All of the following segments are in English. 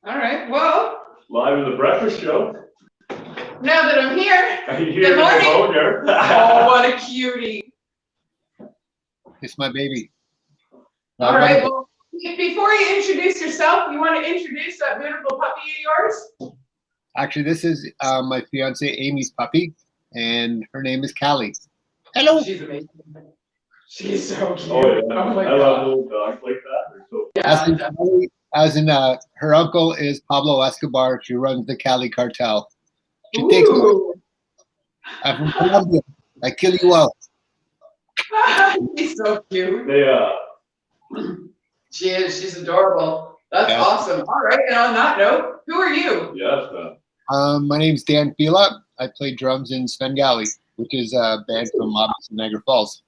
All right. Well, live in the breakfast show. Now that I'm here, Good morning. Oh, what a cutie! It's my baby. All right. Well, before you introduce yourself, you want to introduce that beautiful puppy of yours? Actually, this is my fiance Amy's puppy, and her name is Callie. Hello. She's amazing. She's so cute. Oh, yeah. Oh my I God. love little dogs like that. They're so Yeah, as in her uncle is Pablo Escobar. She runs the Cali cartel. She Ooh. takes me. I'm from Colombia. I kill you out. She's so cute. They She is. She's adorable. That's Yes. awesome. All right. And on that note, who are you? yes. My name's Dan Fila. I play drums in Svengali, which is a band from obviously Niagara Falls.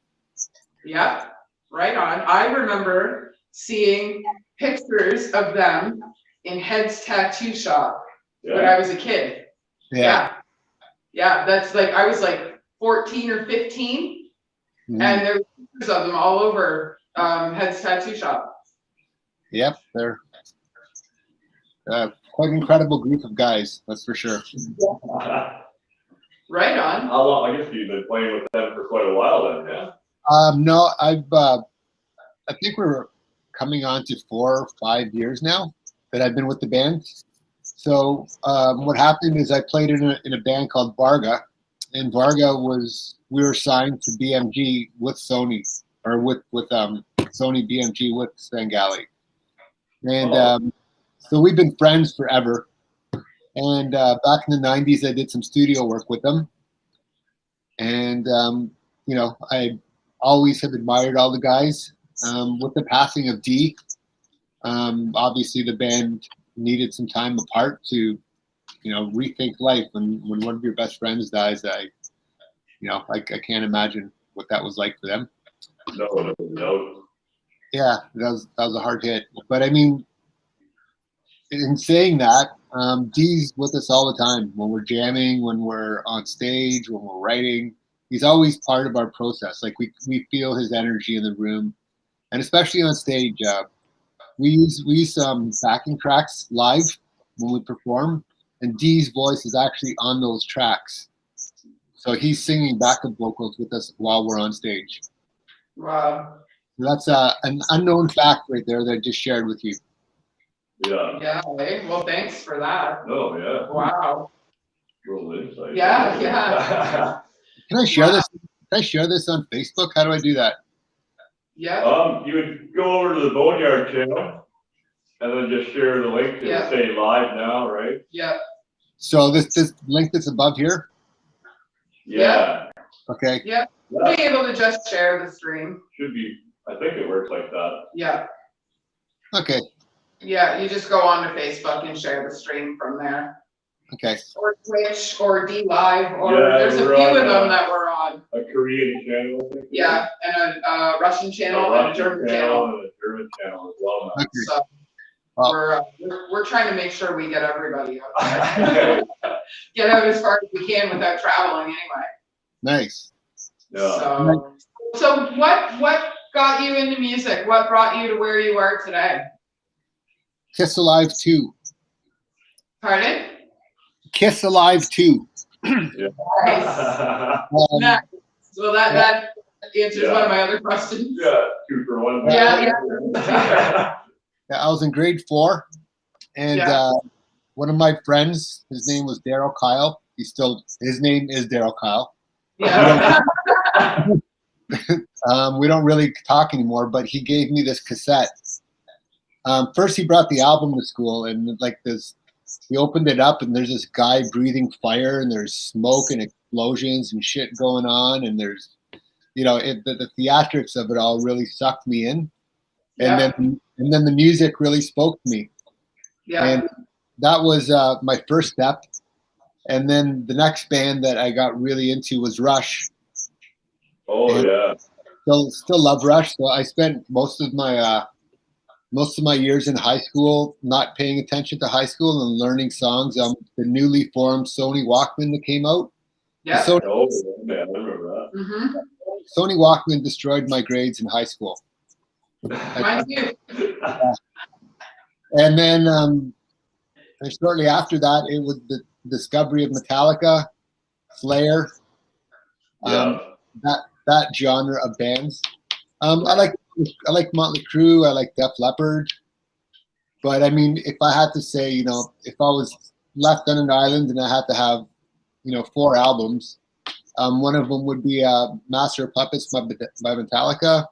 Yeah, right on. I remember seeing pictures of them in Head's Tattoo Shop when I was a kid. Yeah. Yeah, that's like, I was like 14 or 15, and there were pictures of them all over Head's Tattoo Shop. Yep, they're quite an incredible group of guys, that's for sure. Right on. How long? I guess you've been playing with them for quite a while then, yeah? No, I think we're coming on to 4 or 5 years now that I've been with the band. So what happened is I played in a band called Varga, and Varga we were signed to BMG with Sony, or with Sony BMG with Svengali. And so we've been friends forever. And back in the 90s, I did some studio work with them. And, you know, I always have admired all the guys. With the passing of Dee, obviously the band needed some time apart to, you know, rethink life. When one of your best friends dies, I can't imagine what that was like for them. No. Yeah, that was a hard hit. But I mean, in saying that, Dee's with us all the time when we're jamming, when we're on stage, when we're writing. He's always part of our process. Like we feel his energy in the room, and especially on stage. We use some backing tracks live when we perform, and Dee's voice is actually on those tracks. So he's singing backup vocals with us while we're on stage. Wow. That's an unknown fact right there that I just shared with you. Yeah. Yeah. Hey, well, thanks for that. Oh, yeah. Wow. Real insight. Yeah. Can I share this? Can I share this on Facebook? How do I do that? Yeah. You would go over to the Boneyard channel and then just share the link to say live now, right? Yeah. So this link that's above here? Yeah. Okay. Yeah. You'll be able to just share the stream. Should be. I think it works like that. Yeah. Okay. Yeah, you just go on to Facebook and share the stream from there. Okay. Or Twitch or D Live, or there's a few of them that we're on. A Korean channel, I think. Yeah, and a Russian channel and a German channel. And a German channel as well now. So we're trying to make sure we get everybody out there. Get out as far as we can without traveling anyway. Nice. Yeah. So what got you into music? What brought you to where you are today? Kiss Alive 2. Pardon? Kiss Alive 2. Nice. Nice. Well, that answers one of my other questions. Yeah, 2 for 1. Yeah. I was in grade 4, and one of my friends, his name was Daryl Kyle. His name is Daryl Kyle. Yeah. We don't really talk anymore, but he gave me this cassette. First, he brought the album to school, and he opened it up, and there's this guy breathing fire, and there's smoke and explosions and shit going on, and there's, you know, the theatrics of it all really sucked me in, and then the music really spoke to me, and that was my first step. And then the next band that I got really into was Rush. Oh, and yeah. Still love Rush. So I spent most of my years in high school not paying attention to high school and learning songs. The newly formed Sony Walkman that came out. Yeah. I remember that. Mm-hmm. Sony Walkman destroyed my grades in high school. Mine too. And then And shortly after that, it was the discovery of Metallica, Slayer, Yeah. that genre of bands. I like Motley Crue. I like Def Leppard. But I mean, if I had to say, if I was left on an island and I had to have, 4 albums, one of them would be Master of Puppets by Metallica.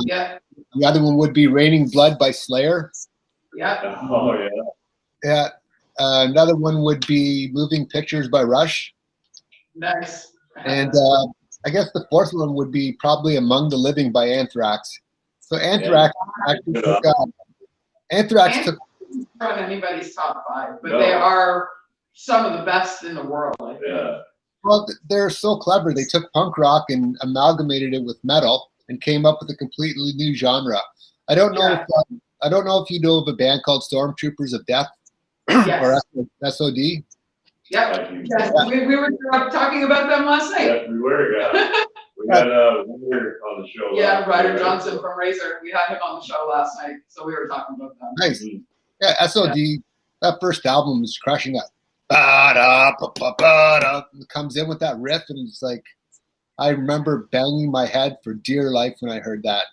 Yeah. The other one would be Raining Blood by Slayer. Yeah. Oh yeah. Yeah. Another one would be Moving Pictures by Rush. Nice. And I guess the fourth one would be probably Among the Living by Anthrax. So Anthrax actually took Not anybody's top 5, but No. they are some of the best in the world. I think. Yeah. Well, they're so clever. They took punk rock and amalgamated it with metal and came up with a completely new genre. I don't know if you know of a band called Stormtroopers of Death Yes. or SOD. Yep. Yes. We were talking about them last night. Yes, we were. Yeah. We had Ryder on the show. Yeah, Ryder Johnson from Razor. We had him on the show last night, so we were talking about them. Nice. Mhm. Yeah, SOD. That first album is crushing it. It comes in with that riff, and it's like, I remember banging my head for dear life when I heard that.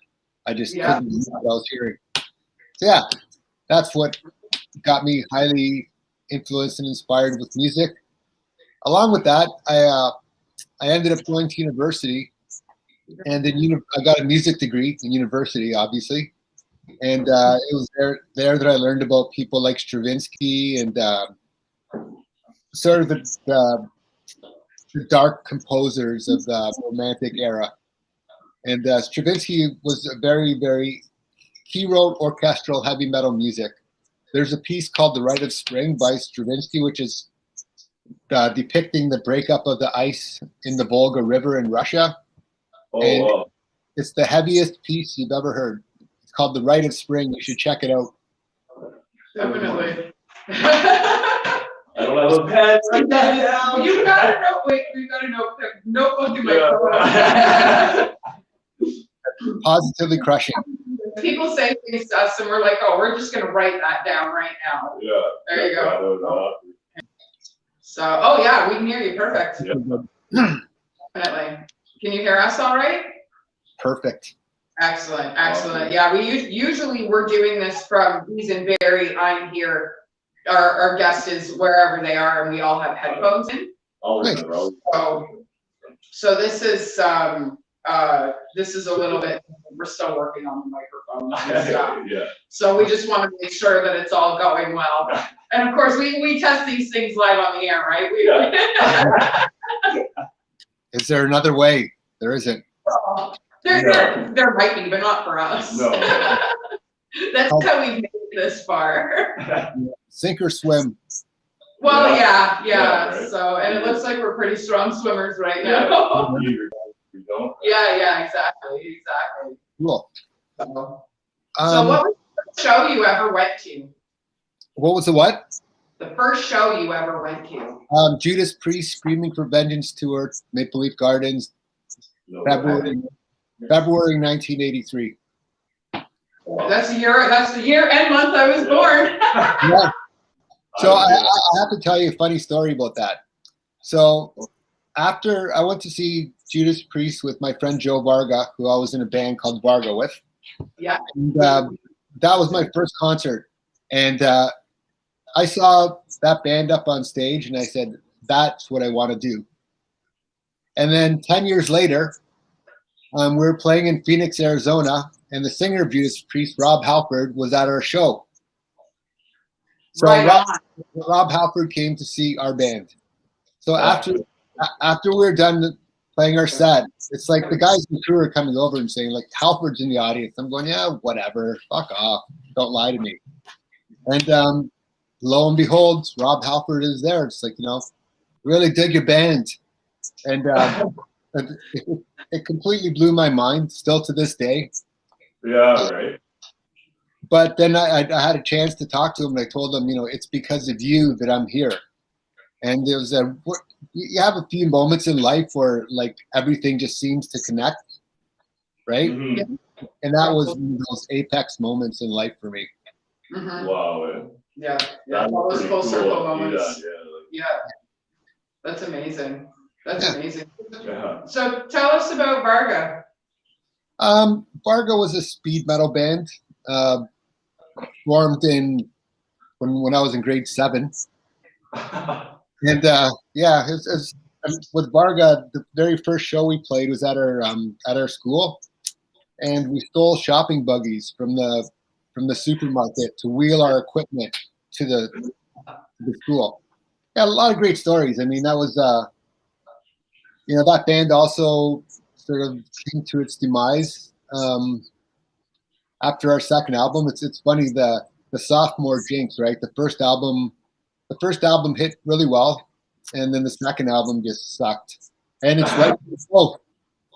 I just couldn't believe what I was hearing. So yeah, that's what got me highly influenced and inspired with music. Along with that, I ended up going to university, and then I got a music degree in university, obviously. And it was there that I learned about people like Stravinsky and sort of the dark composers of the Romantic era. And Stravinsky was he wrote orchestral heavy metal music. There's a piece called The Rite of Spring by Stravinsky, which is depicting the breakup of the ice in the Volga River in Russia. And wow. it's the heaviest piece you've ever heard. It's called The Rite of Spring. You should check it out. Definitely. I don't have a pen. Write that down. You gotta know. Wait, we gotta know. Notebook in my phone. Positively crushing. People say things to us, and we're like, "Oh, we're just gonna write that down right now." Yeah. There you go. So, oh yeah, we can hear you. Perfect. Yeah. Definitely. Can you hear us all right? Perfect. Excellent, excellent. Yeah, we usually we're doing this from he's in Barrie, I'm here. Our guest is wherever they are, and we all have headphones in. So this is a little bit. We're still working on the microphone and stuff. Yeah. So we just want to make sure that it's all going well. And of course, we test these things live on the air, right? Is there another way? There isn't. There might be, but not for us. No. That's how we've made it this far. Sink or swim. Well, Yeah, yeah. right. So, and it looks like we're pretty strong swimmers right now. We don't. Yeah, exactly. Cool. So what was the first show you ever went to? What was the what? The first show you ever went to? Judas Priest Screaming for Vengeance tour, Maple Leaf Gardens, No. February 1983. That's the year and month I was born. Yeah. So I have to tell you a funny story about that. So after I went to see Judas Priest with my friend Joe Varga, who I was in a band called Varga with. Yeah. And, that was my first concert. And I saw that band up on stage and I said, that's what I want to do. And then 10 years later, we were playing in Phoenix, Arizona, and the singer of Judas Priest, Rob Halford, was at our show. So Right Rob Halford came to see our band. So after we were done playing our set, it's like the guys in the crew are coming over and saying, like, Halford's in the audience. I'm going, yeah, whatever, fuck off, don't lie to me. And lo and behold, Rob Halford is there. It's like, really dig your band. And it completely blew my mind, still to this day. Yeah, right. But then I had a chance to talk to him, and I told him, it's because of you that I'm here. And there was you have a few moments in life where like everything just seems to connect, right? Mm-hmm. And that was one of those apex moments in life for me. Mm-hmm. Wow. Yeah, That all was those pretty full cool circle to see moments. that, Yeah, that's amazing. That's Yeah. amazing. Yeah. So tell us about Varga. Bargo was a speed metal band, formed in when I was in grade 7. And yeah, with Varga, the very first show we played was at our school, and we stole shopping buggies from the supermarket to wheel our equipment to the school. Yeah, a lot of great stories. I mean, that was that band also sort of came to its demise after our second album. It's funny, the sophomore jinx, right? The first album hit really well, and then the second album just sucked, and it's rightfully so.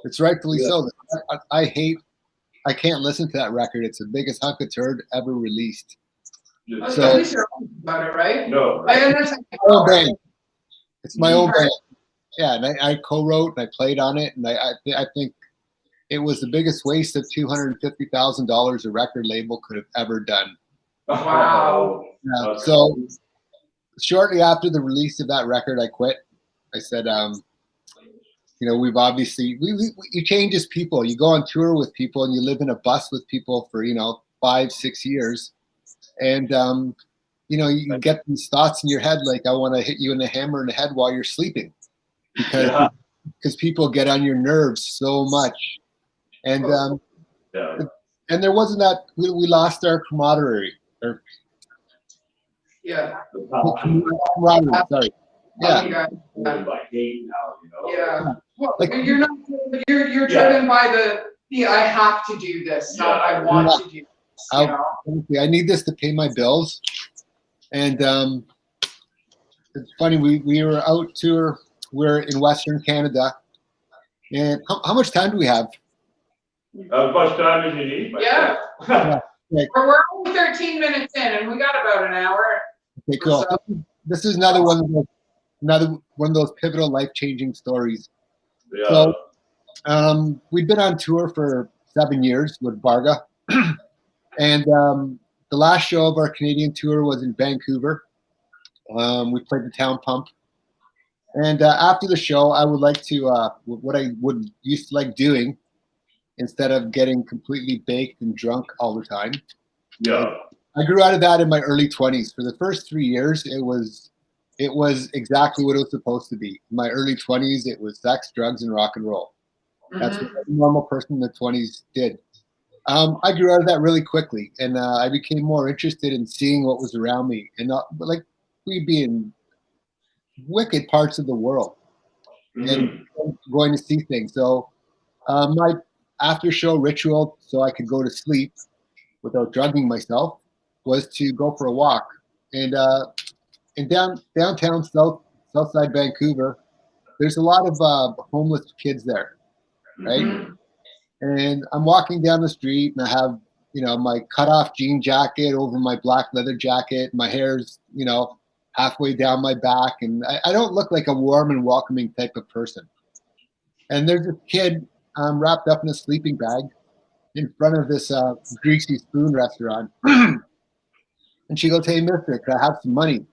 It's rightfully so. I can't listen to that record. It's the biggest hunk of turd ever released. At So least you're honest about it, right? No. I understand. my own band. It's my own band. Yeah, and I co-wrote and I played on it, and I think it was the biggest waste of $250,000 a record label could have ever done. Wow. Yeah, so shortly after the release of that record, I quit. I said, we've obviously you change as people. You go on tour with people, and you live in a bus with people for 5-6 years, and you get these thoughts in your head like, I want to hit you in the hammer in the head while you're sleeping, because people get on your nerves so much, and and there wasn't that we lost our camaraderie. Yeah. Camaraderie, sorry. Yeah. By hate now, Yeah. Well, Like- you're not. You're driven by I have to do this, not I want to do this. I need this to pay my bills, and it's funny. We were out tour. We're in Western Canada, and how much time do we have? As much time as you need. Yeah. Like, We're only 13 minutes in, and we got about an hour. okay, cool. This is another one of those pivotal, life-changing stories. Yeah. So, we've been on tour for 7 years with Varga, and the last show of our Canadian tour was in Vancouver. We played the Town Pump, and after the show, I would like to what I would used to like doing, instead of getting completely baked and drunk all the time. Yeah. I grew out of that in my early 20s. For the first 3 years, it was exactly what it was supposed to be. In my early 20s, it was sex, drugs, and rock and roll. That's what a normal person in the 20s did. I grew out of that really quickly, and I became more interested in seeing what was around me, and like we'd be in wicked parts of the world and going to see things. So my after show ritual, so I could go to sleep without drugging myself, was to go for a walk. And in downtown Southside Vancouver, there's a lot of homeless kids there, right? And I'm walking down the street, and I have my cutoff jean jacket over my black leather jacket. My hair's halfway down my back, and I don't look like a warm and welcoming type of person. And there's a kid wrapped up in a sleeping bag in front of this Greasy Spoon restaurant. And she goes, "Hey, mister, can I have some money?"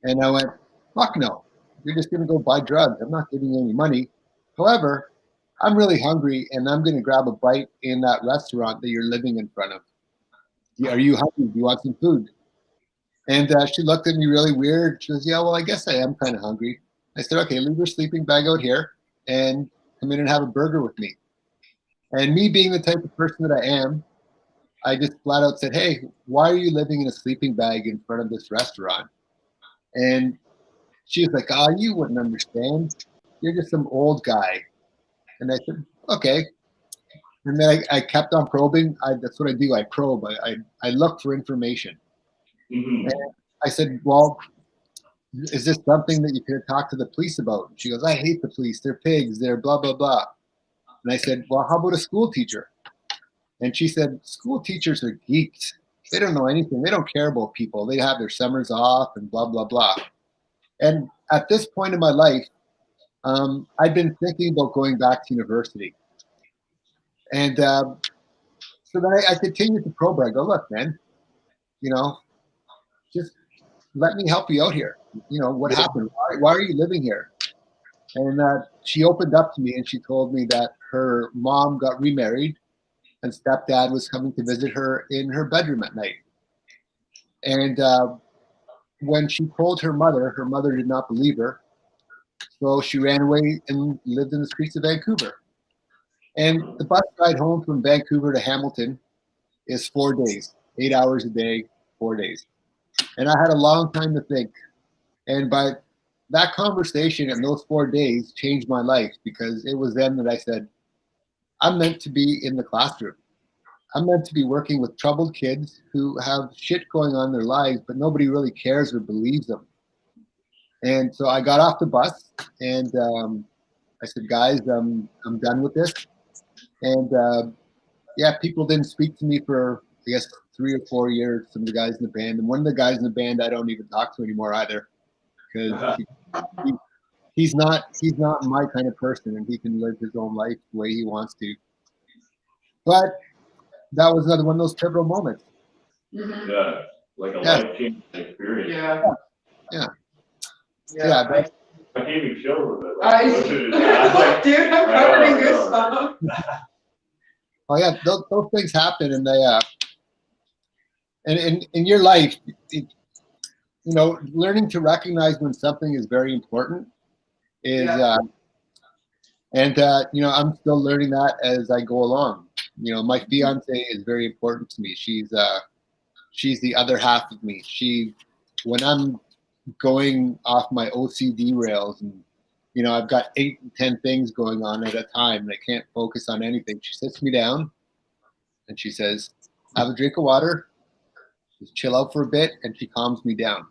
And I went, "Fuck no. You're just going to go buy drugs. I'm not giving you any money. However, I'm really hungry, and I'm going to grab a bite in that restaurant that you're living in front of. Are you hungry? Do you want some food?" And she looked at me really weird. She goes, "Yeah, well, I guess I am kind of hungry." I said, "Okay, leave your sleeping bag out here and come in and have a burger with me." And me being the type of person that I am, I just flat out said, "Hey, why are you living in a sleeping bag in front of this restaurant?" And she was like, "Oh, you wouldn't understand. You're just some old guy." And I said, "Okay." And then I kept on probing. That's what I do. I probe. I look for information. And I said, "Well, is this something that you could talk to the police about?" And she goes, "I hate the police. They're pigs. They're blah, blah, blah." And I said, "Well, how about a school teacher?" And she said, "School teachers are geeks. They don't know anything. They don't care about people. They have their summers off and blah, blah, blah." And at this point in my life, I'd been thinking about going back to university. And so then I continued to probe. I go, "Look, man, just let me help you out here. What happened? Why are you living here? And she opened up to me and she told me that her mom got remarried and stepdad was coming to visit her in her bedroom at night. And when she told her mother did not believe her. So she ran away and lived in the streets of Vancouver. And the bus ride home from Vancouver to Hamilton is 4 days, 8 hours a day, 4 days. And I had a long time to think. And by that conversation and those 4 days changed my life, because it was then that I said, I'm meant to be in the classroom. I'm meant to be working with troubled kids who have shit going on in their lives, but nobody really cares or believes them. And so I got off the bus and I said, guys, I'm done with this. And people didn't speak to me for, I guess, 3 or 4 years, some of the guys in the band. And one of the guys in the band I don't even talk to anymore either, because he's not my kind of person, and he can live his own life the way he wants to. But that was another one of those pivotal moments. Mm-hmm. Yeah, like a life-changing experience. Yeah. I can't even chill with it. Dude, I'm covered in goosebumps. Oh yeah, those things happen, and they and in your life, learning to recognize when something is very important is, I'm still learning that as I go along. My fiance is very important to me. She's the other half of me. When I'm going off my OCD rails and I've got 8 and 10 things going on at a time and I can't focus on anything, she sits me down and she says, have a drink of water, just chill out for a bit, and she calms me down.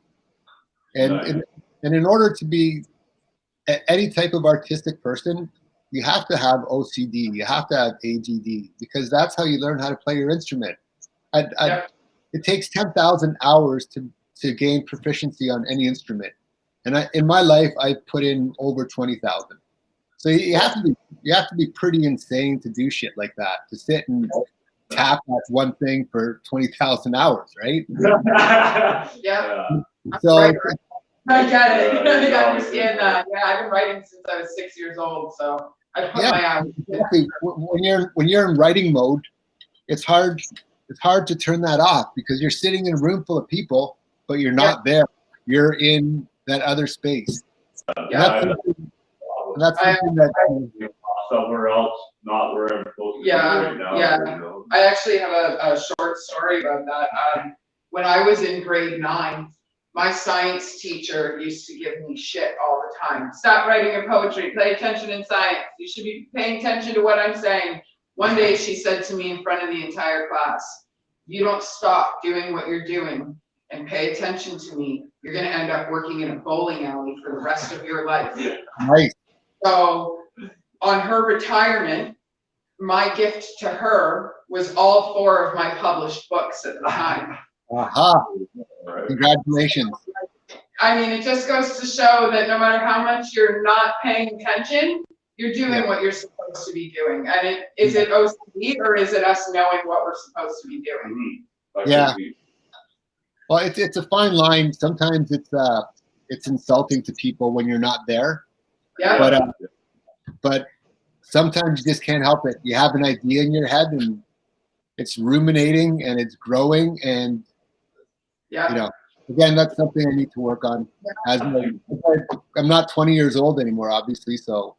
And in order to be any type of artistic person, you have to have OCD, you have to have ADD, because that's how you learn how to play your instrument. It takes 10,000 hours to gain proficiency on any instrument. And in my life, I put in over 20,000. So you have to be pretty insane to do shit like that, to sit and tap at one thing for 20,000 hours, right? Yeah. So I get it. I understand that. Yeah, I've been writing since I was 6 years old, so I put my hours. Exactly. When you're in writing mode, it's hard to turn that off, because you're sitting in a room full of people, but you're not there. You're in that other space. That's something that somewhere else, not where I'm supposed to be right now. Yeah. I actually have a short story about that. When I was in grade 9, my science teacher used to give me shit all the time. Stop writing your poetry, pay attention in science. You should be paying attention to what I'm saying. One day she said to me in front of the entire class, you don't stop doing what you're doing and pay attention to me, you're gonna end up working in a bowling alley for the rest of your life. Right. So on her retirement, my gift to her was all 4 of my published books at the time. Aha. Congratulations. I mean, it just goes to show that no matter how much you're not paying attention, you're doing what you're supposed to be doing. And is it OCD, or is it us knowing what we're supposed to be doing? Yeah. Well, it's a fine line. Sometimes it's insulting to people when you're not there. Yeah. But sometimes you just can't help it. You have an idea in your head and it's ruminating and it's growing, and again, that's something I need to work on. I'm not 20 years old anymore, obviously, so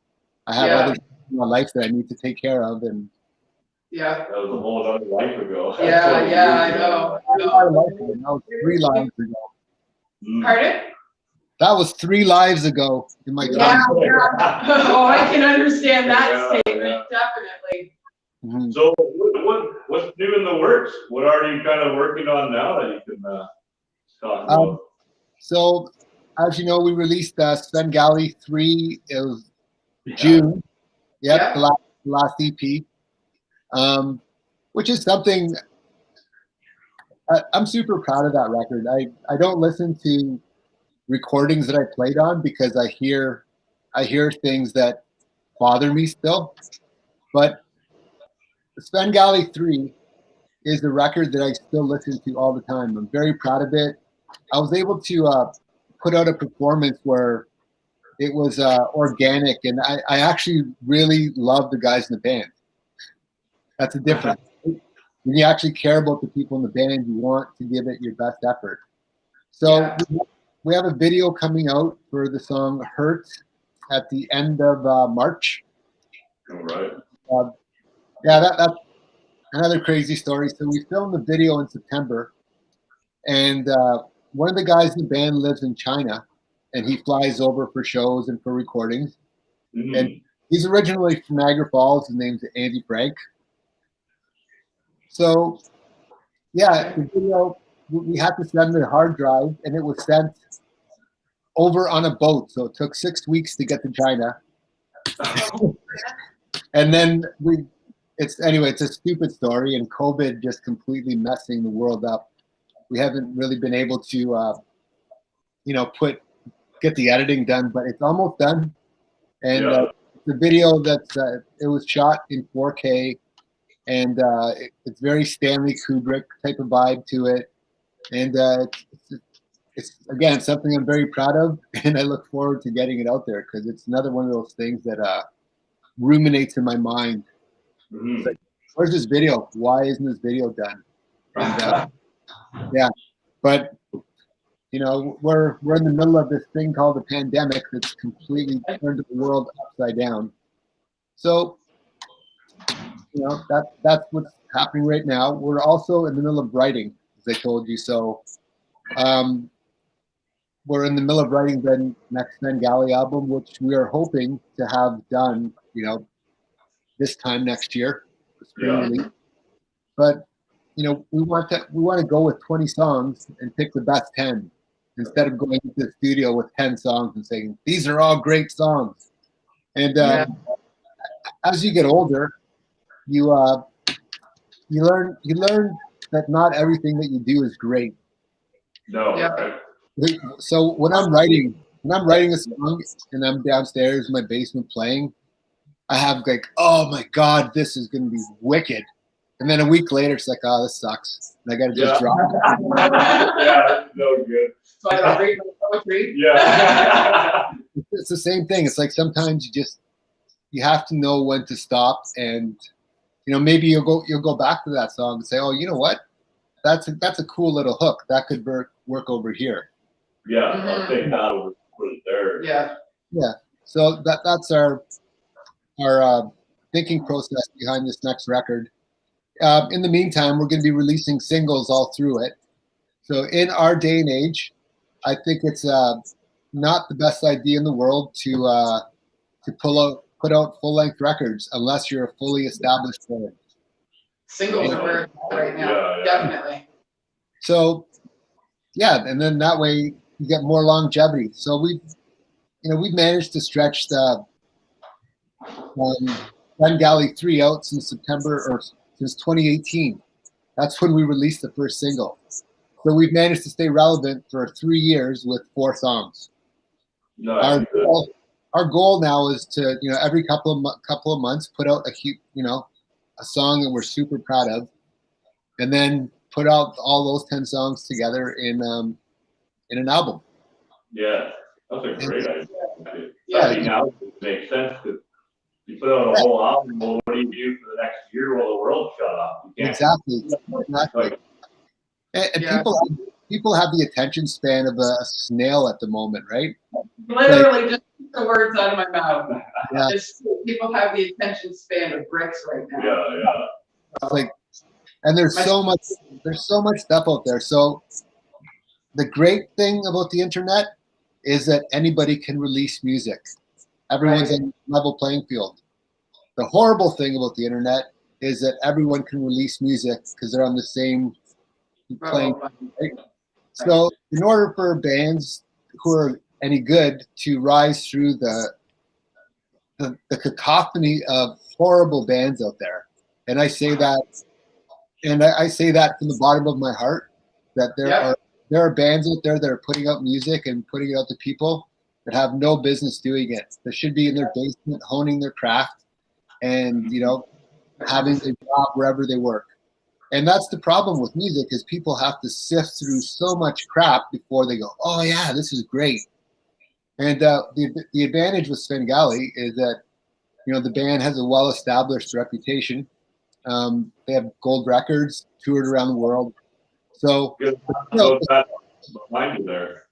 I have other things in my life that I need to take care of. And that was a whole other life ago. I know. That was 3 lives ago. Pardon? That was 3 lives ago in my time. Oh, I can understand that statement, definitely. Mm-hmm. So what's new in the works? What are you kind of working on now that you can talk about? So, as you know, we released Sven Galley 3. It was June. Yep, the last EP. Which is something I'm super proud of that record. I don't listen to recordings that I played on because I hear things that bother me still. But Sven Galley 3 is the record that I still listen to all the time. I'm very proud of it. I was able to put out a performance where it was organic, and I actually really love the guys in the band. That's the difference. When you actually care about the people in the band, you want to give it your best effort. So Yeah. we have a video coming out for the song "Hurt" at the end of March. All right. Yeah, that's another crazy story. So we filmed the video in September, and one of the guys in the band lives in China, and he flies over for shows and for recordings. Mhm. And he's originally from Niagara Falls. His name's Andy Frank. So yeah, the video, we had to send the hard drive, and it was sent over on a boat. So it took 6 weeks to get to China. And then it's a stupid story, and COVID just completely messing the world up. We haven't really been able to, get the editing done, but it's almost done. And the video it was shot in 4K, and it's very Stanley Kubrick type of vibe to it. And it's again something I'm very proud of, and I look forward to getting it out there because it's another one of those things that ruminates in my mind. Mhm. Like, where's this video? Why isn't this video done? And, yeah, but we're in the middle of this thing called the pandemic that's completely turned the world upside down. So that's what's happening right now. We're also in the middle of writing, as I told you. So we're in the middle of writing the next Bengali album, which we are hoping to have done, this time next year, the spring Yeah. release. But we want to go with 20 songs and pick the best 10 instead of going into the studio with 10 songs and saying these are all great songs. And as you get older, you learn that not everything that you do is great. No. Yeah. Right. So when I'm writing a song and I'm downstairs in my basement playing, I have like, oh my God, this is going to be wicked. And then a week later, it's like, oh, this sucks. And I got to just drop it. Yeah, no good. So I don't read my poetry. Yeah. It's the same thing. It's like sometimes you have to know when to stop, and maybe you'll go back to that song and say, oh, you know what? That's a cool little hook that could work over here. Yeah, I'll take that over, put it there. Yeah. Yeah. So that's our thinking process behind this next record. In the meantime, we're going to be releasing singles all through it. So in our day and age, I think it's not the best idea in the world to put out full-length records unless you're a fully established band. Singles are where it's at right now. Yeah. Definitely. So yeah, and then that way you get more longevity. So we've managed to stretch the Bengali 3 out since September or since 2018. That's when we released the first single. So we've managed to stay relevant for 3 years with 4 songs. Nice. Our goal now is to every couple of months put out a song that we're super proud of, and then put out all those 10 songs together in an album. Yeah, that's a great idea. Yeah. I think now it makes sense because you put out a whole album. Well, what do you do for the next year while the world's shut off? You can't. Exactly. And Yeah. people have the attention span of a snail at the moment, right? Literally just took the words out of my mouth. Yeah. Just people have the attention span of bricks right now. Yeah. It's like, and there's so much stuff out there. So the great thing about the internet is that anybody can release music. Everyone's on a level playing field. The horrible thing about the internet is that everyone can release music because they're on the same playing field. Right? So in order for bands who are any good to rise through the cacophony of horrible bands out there, and I say that from the bottom of my heart, that there are bands out there that are putting out music and putting it out to people that have no business doing it. They should be in their basement honing their craft and having a job wherever they work. And that's the problem with music, is people have to sift through so much crap before they go, oh yeah, this is great. And the advantage with Svengali is that, you know, the band has a well-established reputation. They have gold records, toured around the world. So, Good. you know, That behind you there.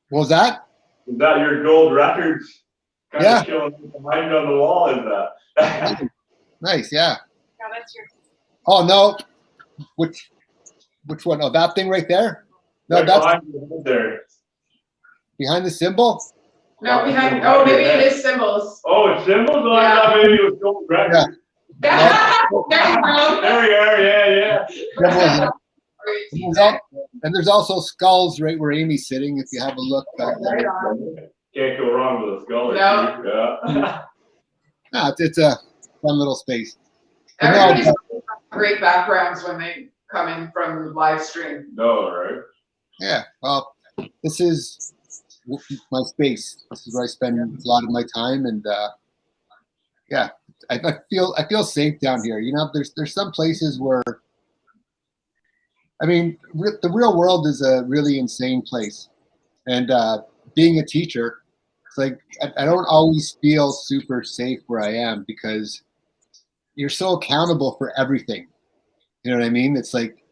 what was that? Is that your gold records kind Yeah. of showing behind you on the wall? Is that? Nice, yeah. No, that's your. Oh no, which one? Oh, that thing right there? No, Right that's behind your head there. behind the symbol. No, behind, oh, maybe it is symbols. Oh, it's symbols? Oh, I Yeah. thought maybe it was gold records. There you go. There we are, yeah. Symbols. And there's also skulls right where Amy's sitting. If you have a look back there. Right on. Can't go wrong with a skull. No. Yeah. It's a fun little space. But no, Everybody's got great backgrounds when they come in from the live stream. No, right? yeah. Well, this is my space. This is where I spend a lot of my time, and yeah, I feel safe down here. You know, there's some places where, I mean, the real world is a really insane place, and being a teacher, it's like I don't always feel super safe where I am, because you're so accountable for everything. You know what I mean? It's like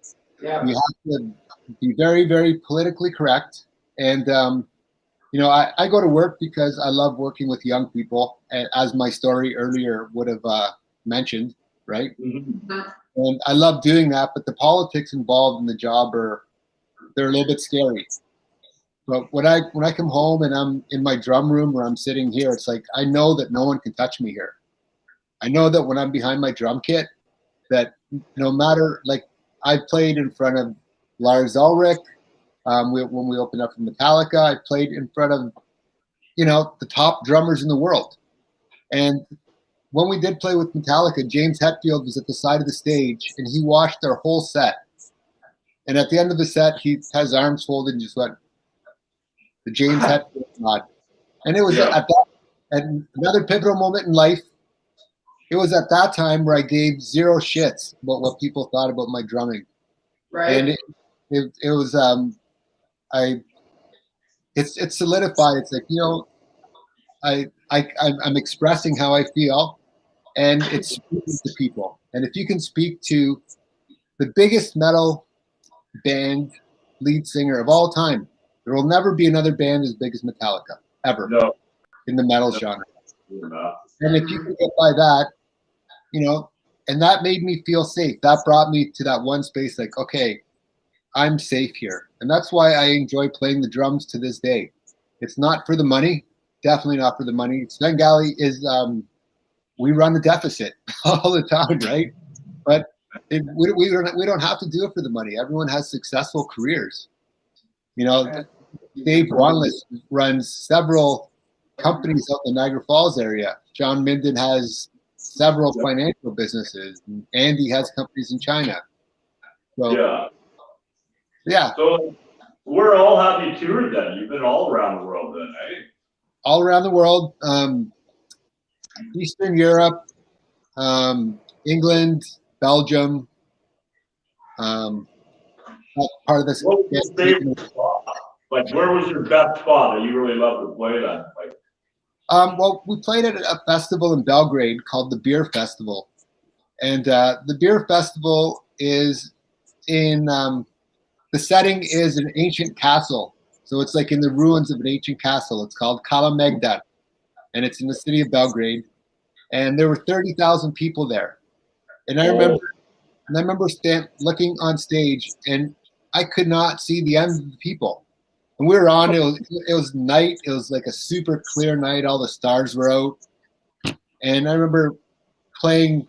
Yeah. you have to be very, very politically correct. And, you know, I go to work because I love working with young people, as my story earlier would have mentioned, right? Mm-hmm. And I love doing that, but the politics involved in the job they're a little bit scary. But when I come home and I'm in my drum room where I'm sitting here, it's like I know that no one can touch me here. I know that when I'm behind my drum kit, that no matter, like, I played in front of Lars Ulrich when we opened up for Metallica. I played in front of, you know, the top drummers in the world. And when we did play with Metallica, James Hetfield was at the side of the stage, and he watched their whole set. And at the end of the set, he has his arms folded and just went, the James Hetfield nod. And it was at another pivotal moment in life. It was at that time where I gave zero shits about what people thought about my drumming. Right. And it was it's solidified. It's like, you know, I'm expressing how I feel, and it's speaking to people. And if you can speak to the biggest metal band lead singer of all time, there will never be another band as big as Metallica, ever, in the metal genre. And if you can get by that, you know, and that made me feel safe. That brought me to that one space, like, okay, I'm safe here. And that's why I enjoy playing the drums to this day. It's not for the money, definitely not for the money. Svengali is, we run a deficit all the time, right? But we don't have to do it for the money. Everyone has successful careers. You know, Dave Wanless runs several companies out in the Niagara Falls area. John Minden has several financial businesses. And Andy has companies in China. So, yeah. So where all have you toured then? You've been all around the world then, eh? All around the world. Eastern Europe, England, Belgium. Part of this. What was your favorite spot? Like, where was your best spot that you really loved to play then? Like, well, we played at a festival in Belgrade called the Beer Festival. And the Beer Festival is in, the setting is an ancient castle. So it's like in the ruins of an ancient castle. It's called Kala Megdan, and it's in the city of Belgrade. And there were 30,000 people there. And I remember looking on stage, and I could not see the end of the people. And we were on, it was night. It was like a super clear night. All the stars were out. And I remember playing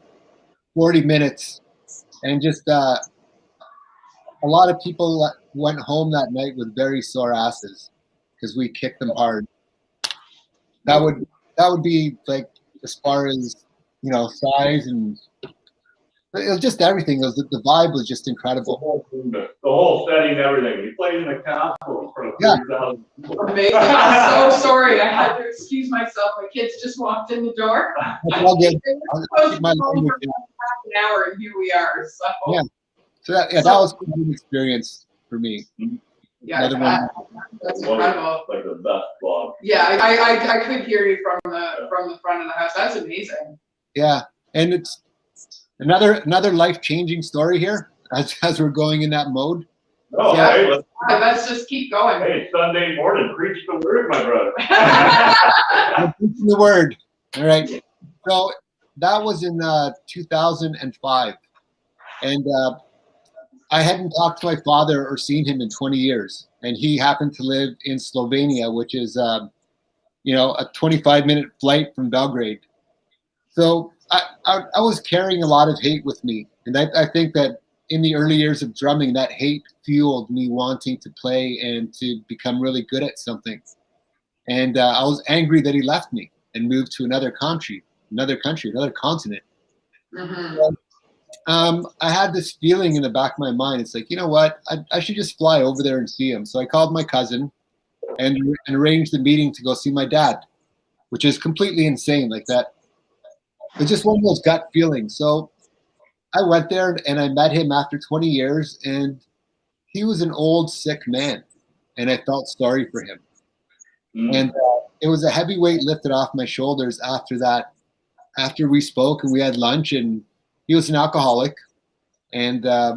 40 minutes, and just a lot of people went home that night with very sore asses because we kicked them hard. That would be like, as far as, you know, size, and it was just everything. The vibe was just incredible. The whole setting, everything. You played in the castle for 30,000 people. Amazing. I'm so sorry. I had to excuse myself. My kids just walked in the door. All good. They were supposed to be home for half an hour, and here we are. So. Yeah. So that was a good experience for me. Yeah, Another one. that's incredible. Like the best vlog. Yeah, I could hear you from the front of the house. That's amazing. Yeah, and it's another life-changing story here as we're going in that mode. Oh, Yeah. hey, Let's just keep going. hey, Sunday morning, preach the word, my brother. We're preaching the word. All right. So that was in 2005, and I hadn't talked to my father or seen him in 20 years, and he happened to live in Slovenia, which is a 25-minute flight from Belgrade. So I was carrying a lot of hate with me, and I think that in the early years of drumming, that hate fueled me wanting to play and to become really good at something. And I was angry that he left me and moved to another country, another continent. Mm-hmm. So, I had this feeling in the back of my mind. It's like, you know what? I should just fly over there and see him. So I called my cousin and arranged the meeting to go see my dad, which is completely insane like that. It's just one of those gut feelings. So I went there and I met him after 20 years, and he was an old, sick man, and I felt sorry for him. And it was a heavy weight lifted off my shoulders after that. After we spoke and we had lunch, and he was an alcoholic, and I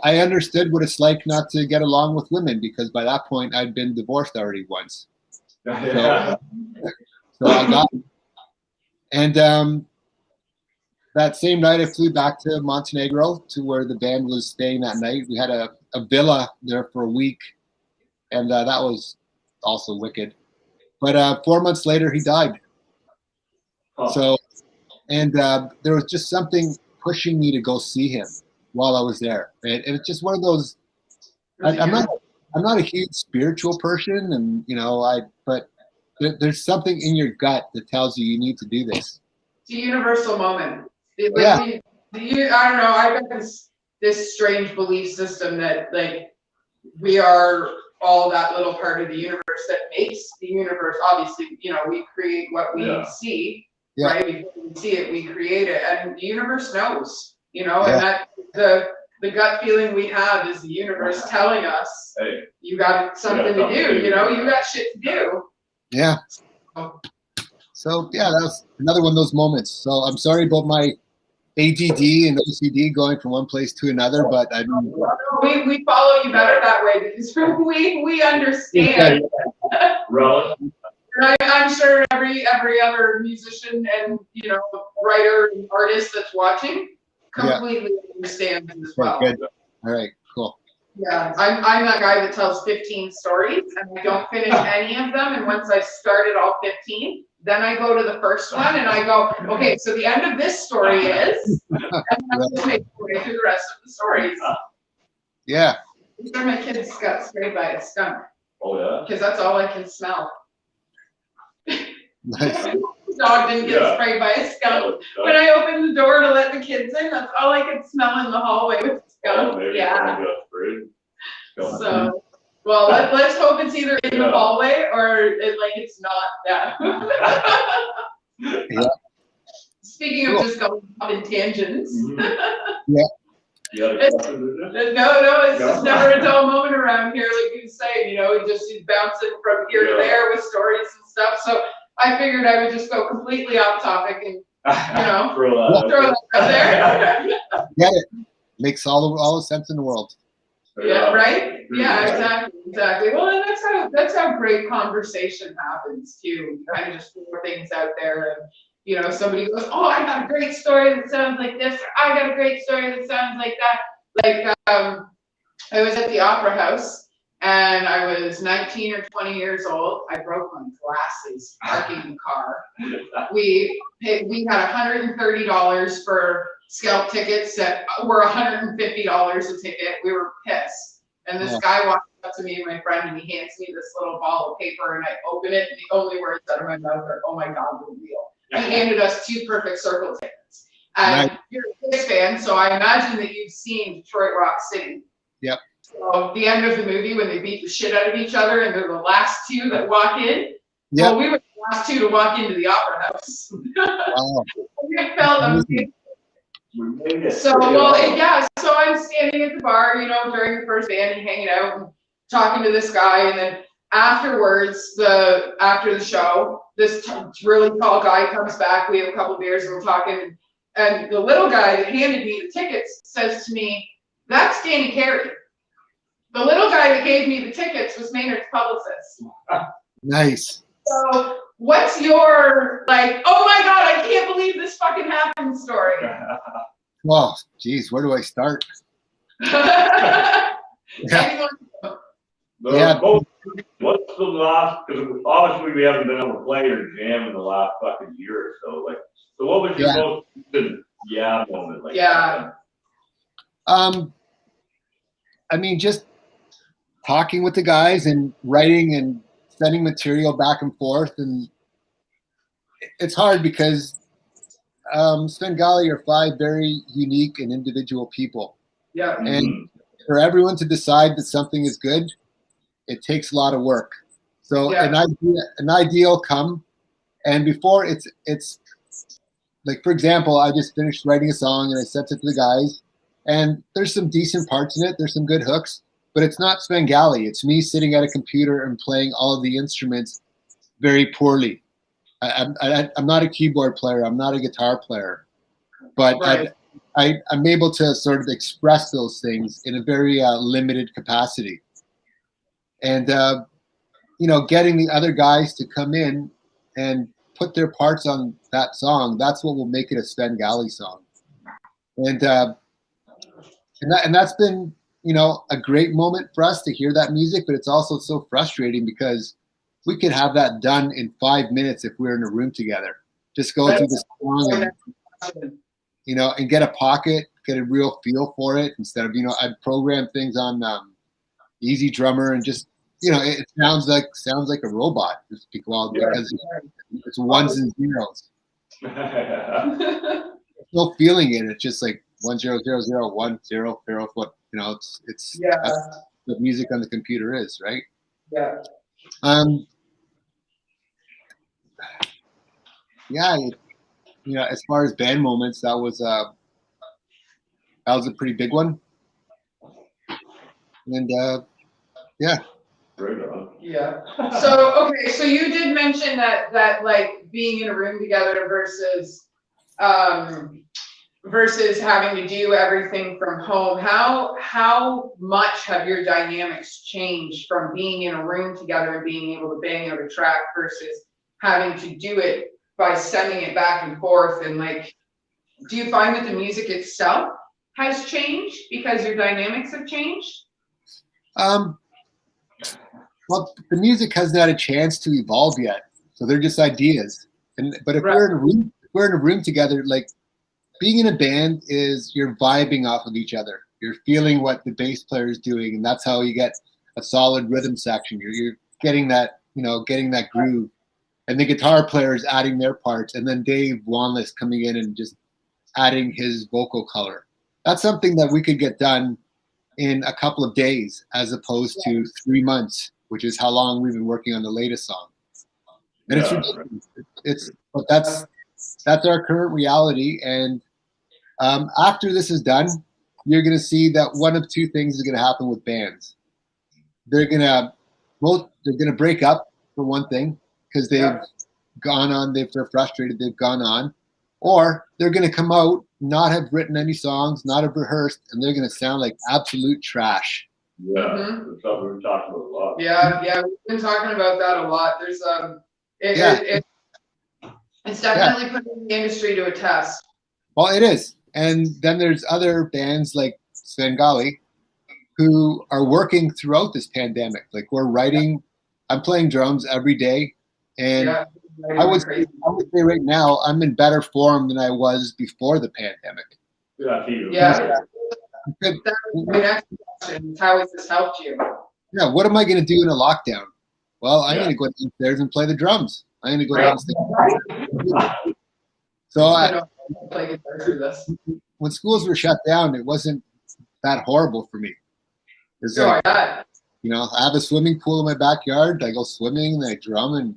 understood what it's like not to get along with women, because by that point I'd been divorced already once. So I got it. And that same night I flew back to Montenegro to where the band was staying that night. We had a villa there for a week, and that was also wicked. But 4 months later he died. So, and there was just something pushing me to go see him while I was there. And it's just one of those. I'm not a huge spiritual person, and but there's something in your gut that tells you need to do this. It's a universal moment. Yeah. I don't know. I've got this strange belief system that like we are all that little part of the universe that makes the universe. Obviously, we create what we see. Yeah. Right? Before we see it, we create it, and the universe knows, and Yeah. that the gut feeling we have is the universe telling us, Hey, you got something to do, you got shit to do. Yeah. So yeah, that was another one of those moments. So I'm sorry about my ADD and OCD going from one place to another, but We follow you better that way because we understand. relish. And I'm sure every other musician and writer and artist that's watching completely understands as well. Good. All right, cool. Yeah, I'm that guy that tells 15 stories and I don't finish any of them. And once I started all 15, then I go to the first one and I go, okay, so the end of this story is, and then I just make my way through the rest of the stories. Yeah. I'm sure my kids got sprayed by a skunk. Oh yeah. Because that's all I can smell. Nice. The dog didn't get sprayed by a skunk. When I opened the door to let the kids in, that's all I could smell in the hallway with the skunk. Yeah. So, well, let's hope it's either in the hallway or it's not. Yeah. Speaking of just going off in tangents. Yeah. No, it's just never a dull moment around here, like you say, he's bouncing from here to there with stories and stuff. So I figured I would just go completely off topic and, throw that out there. Get it. Makes all the sense in the world. Yeah, right? Yeah, exactly. Well, and that's how great conversation happens too. You kind of just throw things out there and somebody goes, oh, I got a great story that sounds like this, or I got a great story that sounds like that. Like, I was at the Opera House, and I was 19 or 20 years old. I broke my glasses parking the car. We had $130 for scalp tickets that were $150 a ticket. We were pissed. And this guy walks up to me and my friend, and he hands me this little ball of paper, and I open it, and the only words out of my mouth are, oh my God, we're real. He handed us 2 Perfect Circle tickets. And you're a Kiss fan, so I imagine that you've seen Detroit Rock City. Yep. So the end of the movie, when they beat the shit out of each other and they're the last 2 that walk in, well, we were the last 2 to walk into the Opera House. Wow. We felt amazing. We made it. So, well, yeah, so I'm standing at the bar, you know, during the first band and hanging out and talking to this guy, and then afterwards, after the show, this really tall guy comes back, we have a couple beers and we're talking, and the little guy that handed me the tickets says to me, "That's Danny Carey." The little guy that gave me the tickets was Maynard's publicist. Nice. So what's your, like, oh my God, I can't believe this fucking happened story? Well, geez, where do I start? Anyone? Yeah. What's the last, because obviously we haven't been able to play or jam in the last fucking year or so, like, so what was your most recent moment? Like, Yeah. I mean, just talking with the guys and writing and sending material back and forth, and it's hard because Svengali are 5 very unique and individual people. Yeah. And for everyone to decide that something is good, it takes a lot of work. So an idea will come, and before it's like, for example, I just finished writing a song and I sent it to the guys, and there's some decent parts in it. There's some good hooks, but it's not Svengali. It's me sitting at a computer and playing all of the instruments very poorly. I'm not a keyboard player. I'm not a guitar player, but Right. I'm able to sort of express those things in a very limited capacity. And, you know, getting the other guys to come in and put their parts on that song, that's what will make it a Svengali song. And that's been, you know, a great moment for us to hear that music, but it's also so frustrating because we could have that done in 5 minutes if we were in a room together. Just go through this song and, you know, and get a pocket, get a real feel for it instead of, you know, I'd program things on Easy Drummer and just, you know, it sounds like a robot just because it's ones and zeros. No feeling it. It's just like 1 0 0 0 1 0 0 foot. You know, it's that's what music on the computer is, right? Yeah. Yeah, you know, as far as band moments, that was a pretty big one. And yeah. Right on. Yeah. So okay, so you did mention that like being in a room together versus having to do everything from home. How much have your dynamics changed from being in a room together and being able to bang out a track versus having to do it by sending it back and forth? And like, do you find that the music itself has changed because your dynamics have changed? Well, the music hasn't had a chance to evolve yet, so they're just ideas. But if we're in a room together, like, being in a band is you're vibing off of each other. You're feeling what the bass player is doing, and that's how you get a solid rhythm section. You're getting that, you know, getting that groove. And the guitar player is adding their parts, and then Dave Wanless coming in and just adding his vocal color. That's something that we could get done in a couple of days as opposed to 3 months, which is how long we've been working on the latest song. And it's ridiculous. But that's our current reality. And after this is done, you're going to see that one of 2 things is going to happen with bands. They're going to break up, for one thing, because they've gone on, they're frustrated, they've gone on, or they're going to come out, not have written any songs, not have rehearsed, and they're going to sound like absolute trash. Yeah, that's something we've talked about a lot. Yeah, we've been talking about that a lot. There's it's definitely putting the industry to a test. Well, it is. And then there's other bands like Svengali who are working throughout this pandemic. Like, we're writing, I'm playing drums every day, and I would say right now I'm in better form than I was before the pandemic. Yeah. That's my next question. How has this helped you? Yeah, what am I going to do in a lockdown? Well, I'm going to go downstairs and play the drums. I'm going to go downstairs. So I play guitar through this. When schools were shut down, it wasn't that horrible for me. So you know, I have a swimming pool in my backyard. I go swimming and I drum, and,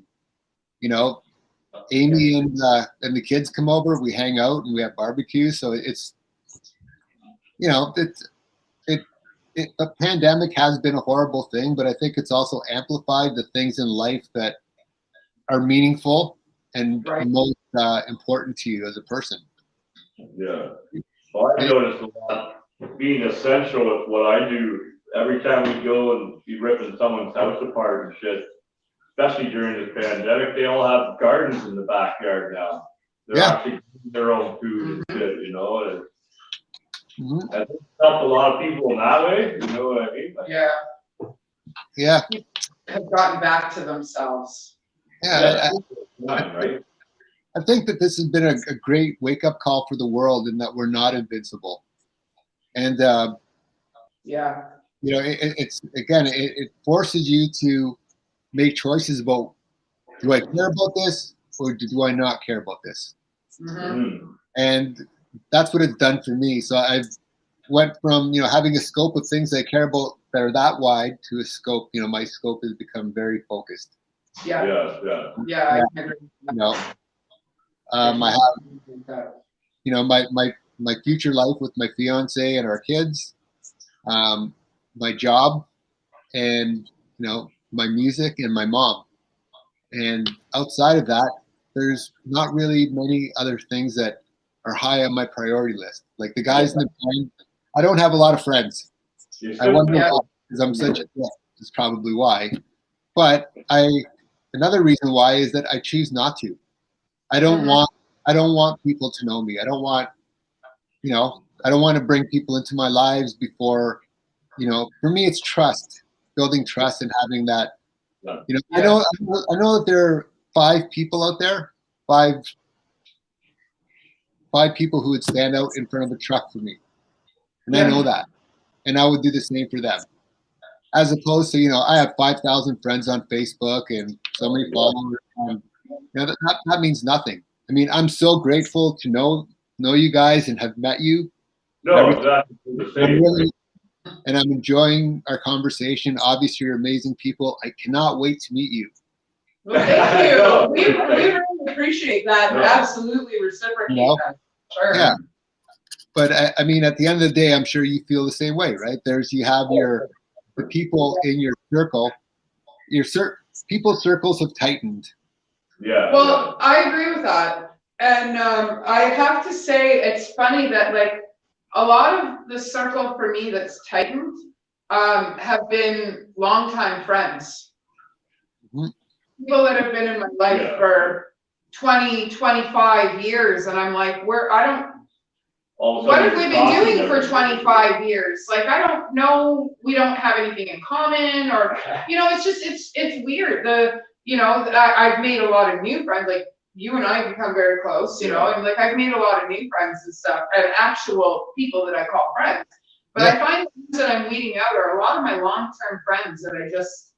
you know, Amy and the kids come over. We hang out and we have barbecue. So it's you know, the pandemic has been a horrible thing, but I think it's also amplified the things in life that are meaningful and Right. most important to you as a person. Yeah. Well, I noticed a lot being essential with what I do. Every time we go and be ripping someone's house apart and shit, especially during this pandemic, they all have gardens in the backyard now. They're actually growing their own food and shit, you know. And I think it's helped a lot of people in that way, you know what I mean? Like, Yeah. Have gotten back to themselves. Yeah. Right? I think that this has been a great wake-up call for the world in that we're not invincible. And, you know, it forces you to make choices about, do I care about this or do I not care about this? Mm-hmm. And that's what it's done for me. So I've went from, you know, having a scope of things I care about that are that wide to a scope, you know, my scope has become very focused. Yeah. I agree. You know, I have, you know, my future life with my fiance and our kids, my job, and, you know, my music and my mom. And outside of that, there's not really many other things that are high on my priority list. Like the guys in the band, I don't have a lot of friends. I wonder why, because I'm such a dick. That's probably why. But another reason why is that I choose not to. I don't want people to know me. I don't want, you know, I don't want to bring people into my lives before, you know, for me it's trust, building trust and having that, you know, I know that there are 5 people out there, five people who would stand out in front of a truck for me. And I know that. And I would do the same for them. As opposed to, you know, I have 5,000 friends on Facebook and so many followers. And, you know, that means nothing. I mean, I'm so grateful to know you guys and have met you. No, exactly the same. And I'm enjoying our conversation. Obviously, you're amazing people. I cannot wait to meet you. Well, thank you. We really appreciate that. No. Absolutely reciprocate that. Sure. Yeah. But I mean, at the end of the day, I'm sure you feel the same way, right? You have the people in your circle. People's circles have tightened. Yeah. Well, I agree with that. And I have to say, it's funny that like a lot of the circle for me that's tightened have been longtime friends. Mm-hmm. People that have been in my life for 20, 25 years. And I'm like, what have we been doing for 25 years? Like, I don't know, we don't have anything in common, or, you know, it's just, it's weird. I've made a lot of new friends, like you and I have become very close, you know, and like I've made a lot of new friends and stuff, and actual people that I call friends. But I find the ones that I'm weeding out are a lot of my long-term friends that it's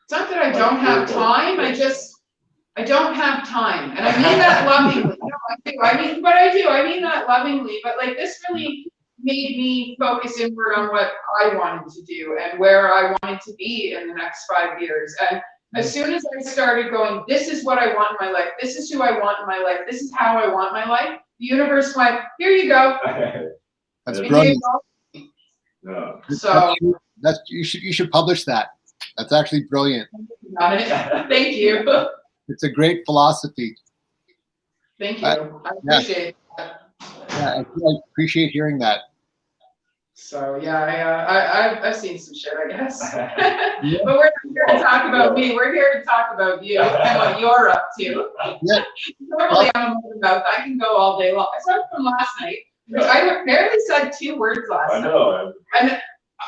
not that I don't have time, I don't have time. And I mean that lovingly. I mean that lovingly, but like this really made me focus inward on what I wanted to do and where I wanted to be in the next 5 years. And as soon as I started going, this is what I want in my life, this is who I want in my life, this is how I want my life, the universe went, here you go. That's brilliant. So you should publish that. That's actually brilliant. Got it. Thank you. It's a great philosophy. Thank you. I appreciate that. Yeah, I appreciate hearing that. So yeah, I've seen some shit, I guess. But we're not here to talk about me. We're here to talk about you and what you're up to. Yeah. Normally I'm about I can go all day long. I started from last night, which I barely said 2 words last night. I know. And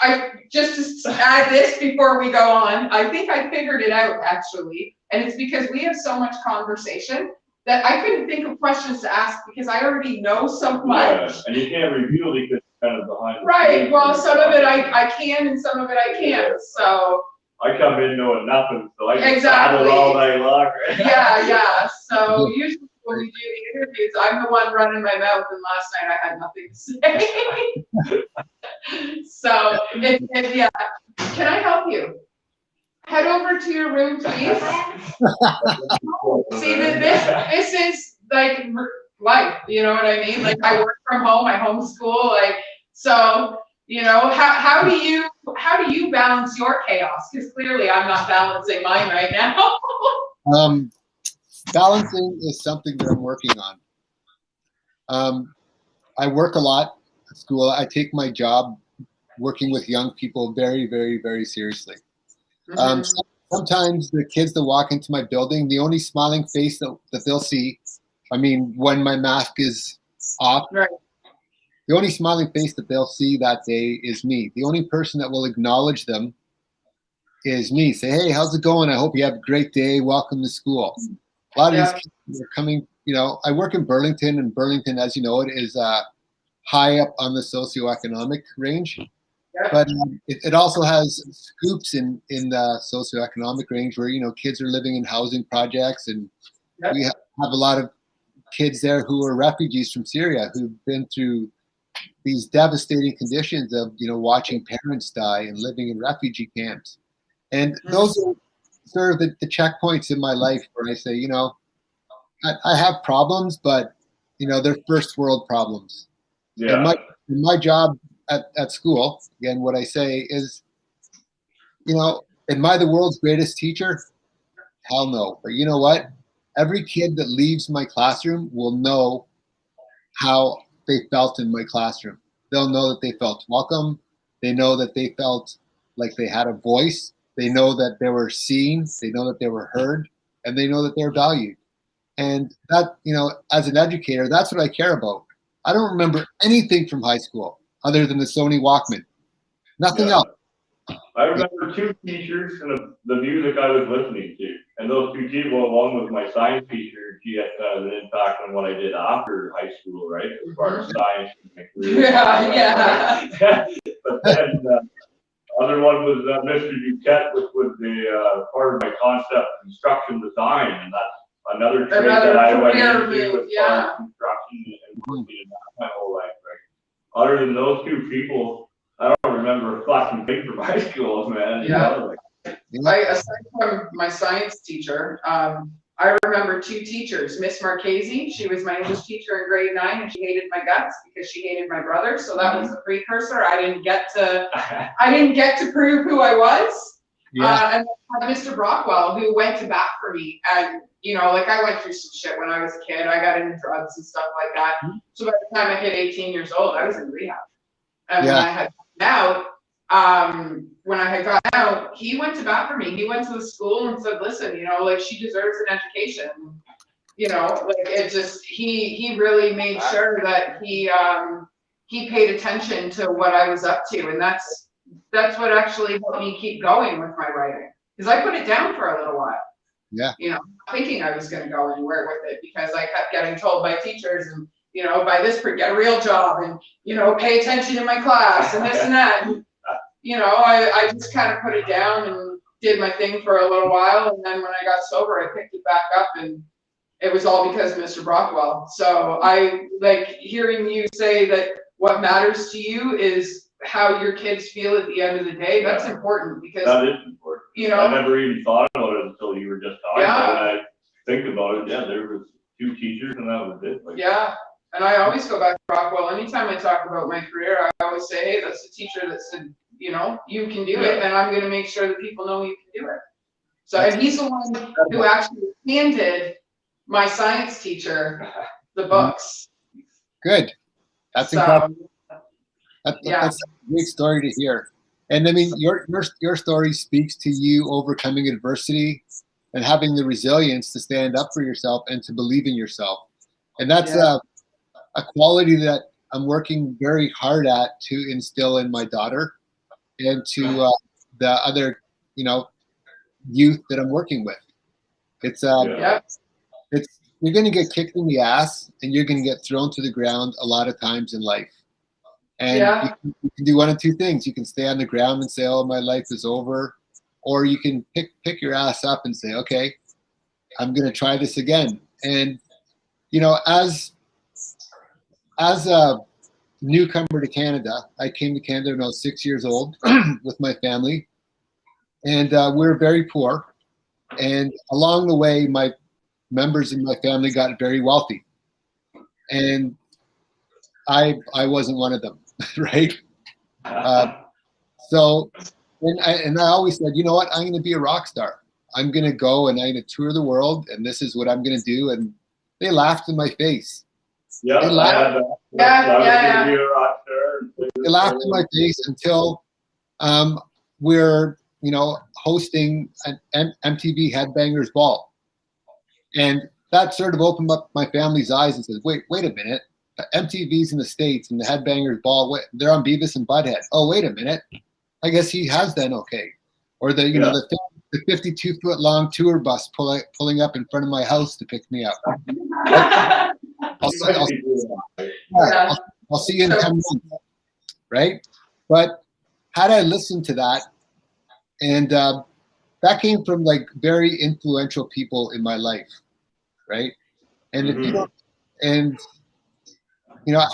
I just to add this before we go on, I think I figured it out actually, and it's because we have so much conversation that I couldn't think of questions to ask because I already know so much. Yeah, and you can't reveal because it's kind of behind. Right. Well, some of it I can, and some of it I can't. So. I come in knowing nothing, so I just exactly all day long. Right? Yeah. So usually when we do the interviews, I'm the one running my mouth, and last night I had nothing to say. So yeah, can I help you? Head over to your room, please. See, this is like life, you know what I mean? Like I work from home, I homeschool, like So, how do you balance your chaos? Because clearly I'm not balancing mine right now. Balancing is something that I'm working on. I work a lot at school. I take my job working with young people very, very, very seriously. Mhm. Sometimes the kids that walk into my building, the only smiling face that they'll see, when my mask is off, Right. the only smiling face that they'll see that day is me. The only person that will acknowledge them is me. Say, hey, how's it going? I hope you have a great day. Welcome to school. A lot of Yeah. these kids are coming, I work in Burlington, and Burlington, as you know, it is high up on the socioeconomic range. Yep. But it also has scoops in the socioeconomic range where, kids are living in housing projects, and Yep. we have a lot of kids there who are refugees from Syria who've been through these devastating conditions of, watching parents die and living in refugee camps. And those are sort of the checkpoints in my life where I say, I have problems, but, they're first world problems. Yeah. And my job at school, again, what I say is, am I the world's greatest teacher? Hell no. But you know what? Every kid that leaves my classroom will know how they felt in my classroom. They'll know that they felt welcome. They know that they felt like they had a voice. They know that they were seen. They know that they were heard, and they know that they're valued. And that, as an educator, that's what I care about. I don't remember anything from high school other than the Sony Walkman. Nothing Yeah. else. I remember two teachers and the music I was listening to. And those two people, along with my science teacher, she had an impact on what I did after high school, right? As far as science and my career. Yeah. But then other one was Mr. Duquette, which was the part of my concept construction design, and that's another trade that I went into as far as construction and working in that my whole life, right? Other than those two people, I don't remember a fucking thing from high school, man. Yeah. Aside from my science teacher, I remember two teachers. Miss Marchese, she was my English teacher in grade 9, and she hated my guts because she hated my brother. So that was the precursor. I didn't get to prove who I was. Yeah. And I had Mr. Brockwell, who went to bat for me. And, I went through some shit when I was a kid. I got into drugs and stuff like that. So by the time I hit 18 years old, I was in rehab. And when I had gotten out, he went to bat for me. He went to the school and said, listen, she deserves an education. He really made sure that he paid attention to what I was up to. And that's what actually helped me keep going with my writing. Because I put it down for a little while. Yeah. Thinking I was going to go anywhere with it, because I kept getting told by teachers and, by this point, get a real job and, pay attention in my class and this and that. And, I just kind of put it down and did my thing for a little while. And then when I got sober, I picked it back up, and it was all because of Mr. Brockwell. So I like hearing you say that what matters to you is how your kids feel at the end of the day. That's important, because that is important. I never even thought about it until you were just talking about it. And I think about it, there was two teachers and that was it. And I always go back to Brockwell. Anytime I talk about my career, I always say, hey, that's the teacher that said, you can do it, and I'm going to make sure that people know you can do it. So, and he's the one who actually handed my science teacher the books. Good. That's incredible. That's a great story to hear. And your story speaks to you overcoming adversity and having the resilience to stand up for yourself and to believe in yourself. And that's a quality that I'm working very hard at to instill in my daughter and to the other, youth that I'm working with. It's you're going to get kicked in the ass, and you're going to get thrown to the ground a lot of times in life. And you can do one of two things. You can stay on the ground and say, oh, my life is over. Or you can pick your ass up and say, okay, I'm going to try this again. And, as a newcomer to Canada, I came to Canada when I was 6 years old with my family. And we were very poor. And along the way, my members in my family got very wealthy. And I wasn't one of them. right? So, and I always said, you know what? I'm going to be a rock star. I'm going to go and I'm going to tour the world, and this is what I'm going to do. And they laughed in my face. Yeah, They I laughed, had that. Yeah, I was yeah, gonna be a rock star. they laughed in my face until we're, hosting an MTV Headbangers Ball. And that sort of opened up my family's eyes and said, wait a minute. MTV's in the States and the Headbangers Ball, they're on Beavis and Butthead. Oh, wait a minute. I guess he has done okay. Or the 52-foot long tour bus pulling up in front of my house to pick me up. I'll see you in 10 months, right? But had I listened to that, and that came from like very influential people in my life, right? And if you don't, and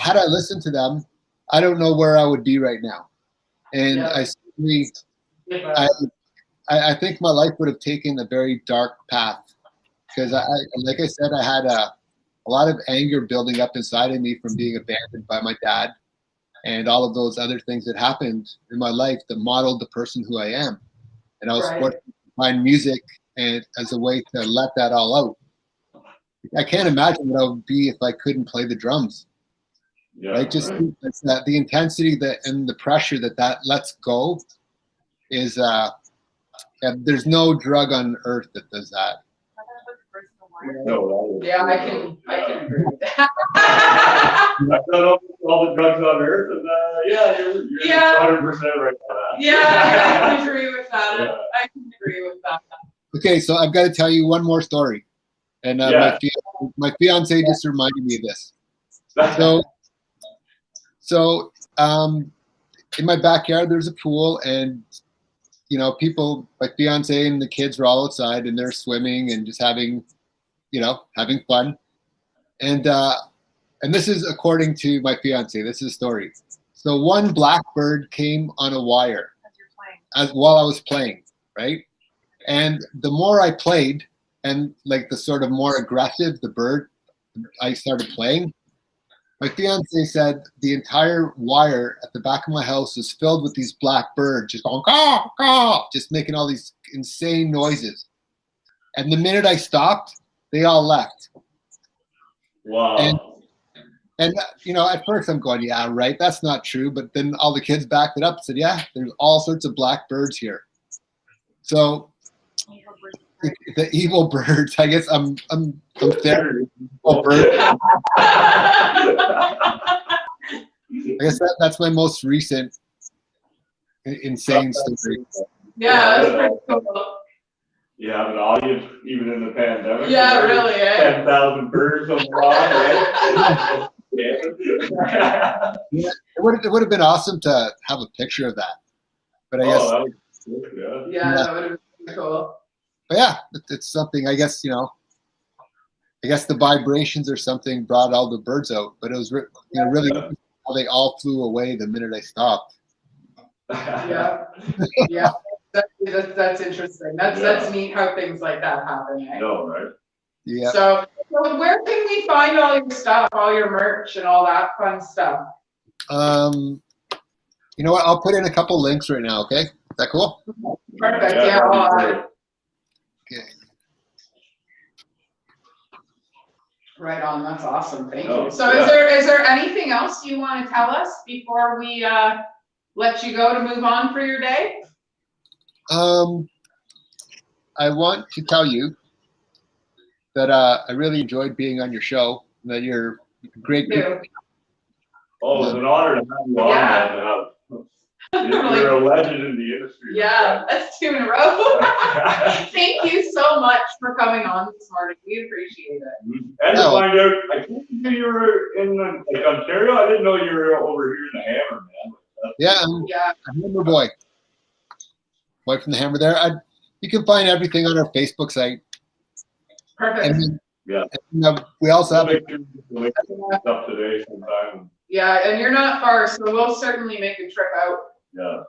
had I listened to them, I don't know where I would be right now. And I think my life would have taken a very dark path, because like I said, I had a lot of anger building up inside of me from being abandoned by my dad and all of those other things that happened in my life that modeled the person who I am. And I was fortunate to find music and as a way to let that all out. I can't imagine what I would be if I couldn't play the drums. Yeah, right? Just the intensity and the pressure that lets go is there's no drug on earth that does that. No, Yeah, I can agree with that. I've done all the drugs on earth, and you're 100% right on that. Yeah, I can agree with that. Yeah. I can agree with that. Okay, so I've got to tell you one more story, and my fiance just reminded me of this. So in my backyard there's a pool, and people, my fiance and the kids were all outside and they're swimming and just having fun. And this is according to my fiance. This is a story. So one blackbird came on a wire while I was playing, right? And the more I played, and like the sort of more aggressive the bird I started playing, my fiance said the entire wire at the back of my house was filled with these black birds just going caw, caw, just making all these insane noises. And the minute I stopped, they all left. Wow. And at first I'm going, yeah, right, that's not true. But then all the kids backed it up and said, yeah, there's all sorts of black birds here. So the evil birds, I guess I'm there. I guess that's my most recent insane story. Yeah, that's pretty cool. You have an audience even in the pandemic. Yeah, really, 10,000 birds on the lawn, right? Yeah, it would have been awesome to have a picture of that. But I guess that was cool, that would have been cool. But yeah, it's something, I guess, I guess the vibrations or something brought all the birds out, but it was really how they all flew away the minute I stopped. Yeah, that's interesting. That's neat how things like that happen. Eh? No, right? Yeah. So where can we find all your stuff, all your merch and all that fun stuff? You know what? I'll put in a couple links right now, okay? Is that cool? Perfect, yeah. I'll add it. Okay. Right on, that's awesome, thank you. So is there anything else you want to tell us before we let you go to move on for your day? I want to tell you that I really enjoyed being on your show, that you're great people. Oh, it's an honor to have you on, man. You're a legend in the industry. Yeah, that's 2 in a row. Thank you so much for coming on this morning. We appreciate it. And to find out, I think you were in Ontario. I didn't know you were over here in the Hammer, man. Yeah, I'm a Hammer boy. Boy from the Hammer there. You can find everything on our Facebook site. Perfect. And then, we also have stuff today sometime. Yeah, and you're not far, so we'll certainly make a trip out. Yeah.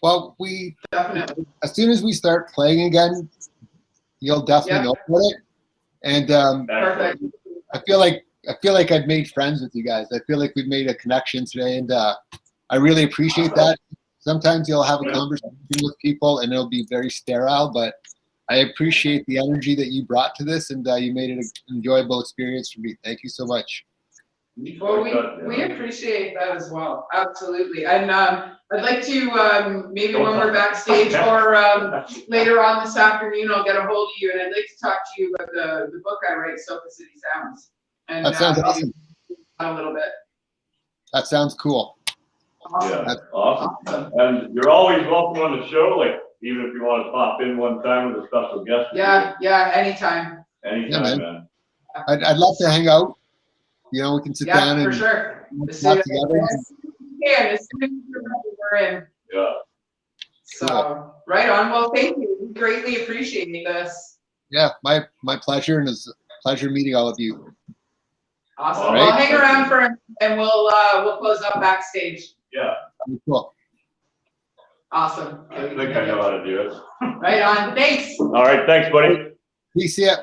Well, we definitely. As soon as we start playing again, you'll definitely know about it. And perfect. I feel like I've made friends with you guys. I feel like we've made a connection today, and I really appreciate that. Sometimes you'll have a conversation with people and it'll be very sterile, but I appreciate the energy that you brought to this, and you made it an enjoyable experience for me. Thank you so much. Well, we appreciate that as well, absolutely. And I'd like to, maybe when we're backstage or later on this afternoon, I'll get a hold of you, and I'd like to talk to you about the book I write, Sofa City Sounds. And That sounds awesome. a little bit. That sounds cool. Awesome. Yeah, awesome. And you're always welcome on the show, like, even if you want to pop in one time with a special guest. Yeah, anytime. Anytime, man. I'd love to hang out. You know, we can sit down Yeah, and for sure. As talk soon together. as we're in. Yeah. So, right on. Well, thank you. We greatly appreciate this. Yeah, my pleasure, and it's a pleasure meeting all of you. Awesome. All Well, right. hang around and we'll close up backstage. Yeah, Cool. Awesome. I think I know how to do it. Right on. Thanks. All right, thanks, buddy. Peace, yeah.